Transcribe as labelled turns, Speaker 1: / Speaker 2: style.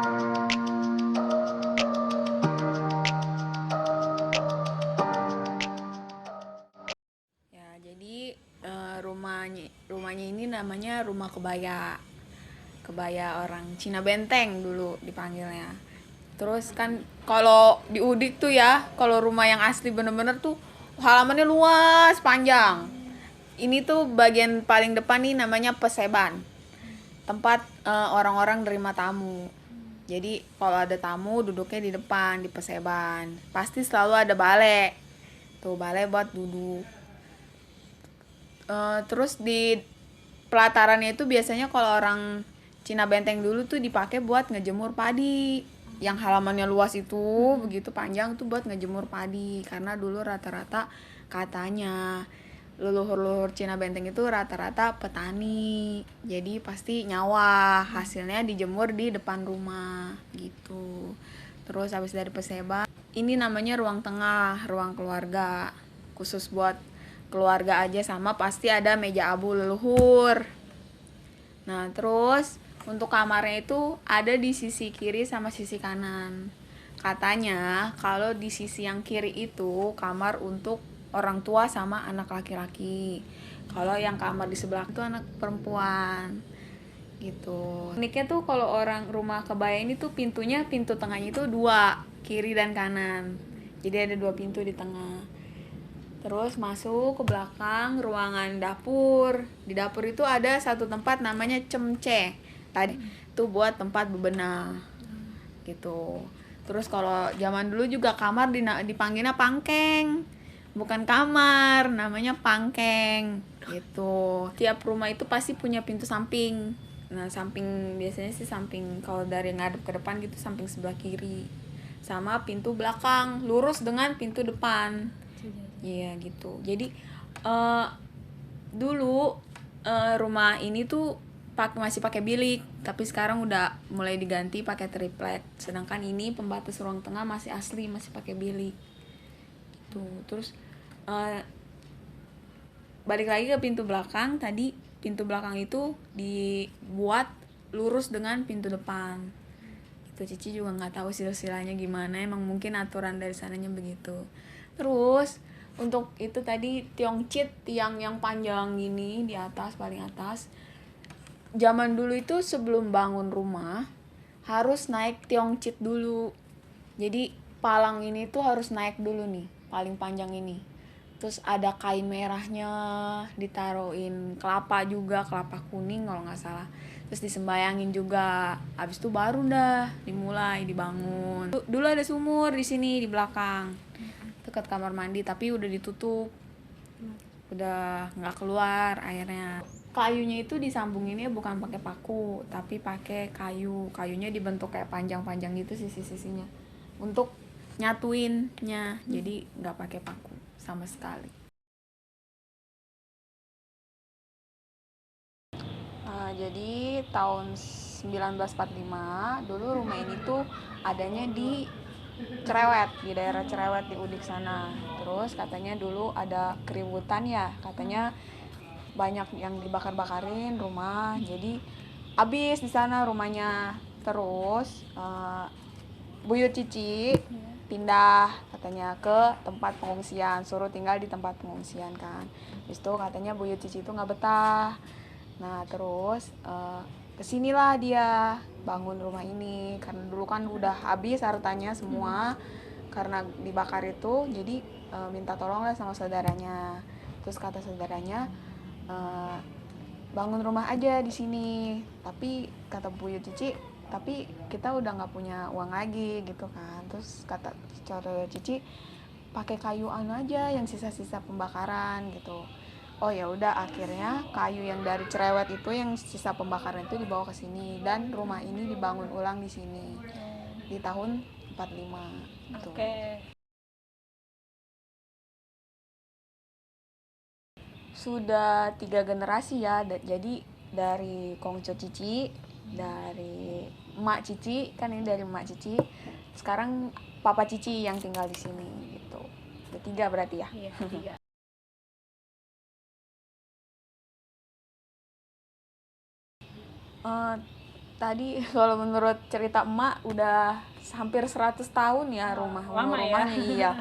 Speaker 1: Ya, jadi rumahnya ini namanya rumah kebaya. Kebaya orang Cina Benteng dulu dipanggilnya. Terus kan kalau di Udik tuh ya, kalau rumah yang asli bener-bener tuh halamannya luas panjang. Ini tuh bagian paling depan nih namanya peseban. Tempat orang-orang nerima tamu. Jadi kalau ada tamu duduknya di depan di peseban. Pasti selalu ada balai. Tuh balai buat duduk. Terus di pelatarannya itu biasanya kalau orang Cina Benteng dulu tuh dipakai buat ngejemur padi. Yang halamannya luas itu begitu panjang tuh buat ngejemur padi, karena dulu rata-rata katanya leluhur-leluhur Cina Benteng itu rata-rata petani. Jadi pasti nyawa hasilnya dijemur di depan rumah gitu. Terus habis dari Perseba, ini namanya ruang tengah, ruang keluarga. Khusus buat keluarga aja, sama pasti ada meja abu leluhur. Nah, terus untuk kamarnya itu ada di sisi kiri sama sisi kanan. Katanya kalau di sisi yang kiri itu kamar untuk orang tua sama anak laki-laki. Kalau yang kamar di sebelah itu anak perempuan. Gitu. Uniknya tuh kalau orang rumah kebaya ini tuh pintunya, pintu tengahnya itu dua, kiri dan kanan. Jadi ada dua pintu di tengah. Terus masuk ke belakang ruangan dapur. Di dapur itu ada satu tempat namanya cemce. Tadi tuh buat tempat bebenah. Gitu. Terus kalau zaman dulu juga kamar dipanggilnya pangkeng. Bukan kamar, namanya pangkeng. Gitu. Tiap rumah itu pasti punya pintu samping. Nah, samping biasanya sih samping, kalau dari ngadep ke depan gitu samping sebelah kiri. Sama pintu belakang lurus dengan pintu depan. Iya gitu. Jadi uh, dulu rumah ini tuh masih pakai bilik, tapi sekarang udah mulai diganti pakai triplek. Sedangkan ini pembatas ruang tengah masih asli, masih pakai bilik. Tuh, terus uh, balik lagi ke pintu belakang tadi. Pintu belakang itu dibuat lurus dengan pintu depan. Itu Cici juga nggak tahu silsilahnya gimana, emang mungkin aturan dari sananya begitu. Terus untuk itu tadi tiongcit, tiang yang panjang gini di atas, paling atas, zaman dulu itu sebelum bangun rumah harus naik tiongcit dulu. Jadi palang ini tuh harus naik dulu nih, paling panjang ini. Terus ada kain merahnya, ditaruhin kelapa juga, kelapa kuning kalau nggak salah. Terus disembayangin juga. Abis itu baru dah dimulai dibangun. Dulu ada sumur di sini di belakang, dekat kamar mandi, tapi udah ditutup. Udah nggak keluar airnya. Kayunya itu disambunginnya bukan pakai paku, tapi pakai kayu. Kayunya dibentuk kayak panjang-panjang gitu sisi-sisinya. Untuk nyatuinnya, jadi nggak pakai paku sama sekali. Jadi tahun 1945 dulu rumah ini tuh adanya di Cerewet, di daerah Cerewet di Udik sana. Terus katanya dulu ada keributan ya, katanya banyak yang dibakar-bakarin rumah, jadi habis di sana rumahnya. Terus Buyut Cici pindah katanya ke tempat pengungsian, suruh tinggal di tempat pengungsian kan. Habis itu katanya Buyut Cici itu nggak betah. Nah terus kesinilah dia bangun rumah ini, karena dulu kan udah habis hartanya semua karena dibakar itu. Jadi minta tolonglah sama saudaranya. Terus kata saudaranya, bangun rumah aja di sini. Tapi kata Buyut Cici, tapi kita udah nggak punya uang lagi gitu kan. Terus kata saudara Cici, pakai kayu aja yang sisa-sisa pembakaran gitu. Oh ya udah, akhirnya kayu yang dari Cerewet itu yang sisa pembakaran itu dibawa ke sini, dan rumah ini dibangun ulang di sini di tahun 45 gitu. Sudah 3 generasi ya. Jadi dari Kongco Cici, dari emak Cici, kan ini dari emak Cici. Sekarang papa Cici yang tinggal di sini gitu. Udah 3 berarti ya. Iya, 3. tadi kalau menurut cerita emak udah hampir 100 tahun ya rumahnya
Speaker 2: ya?
Speaker 1: iya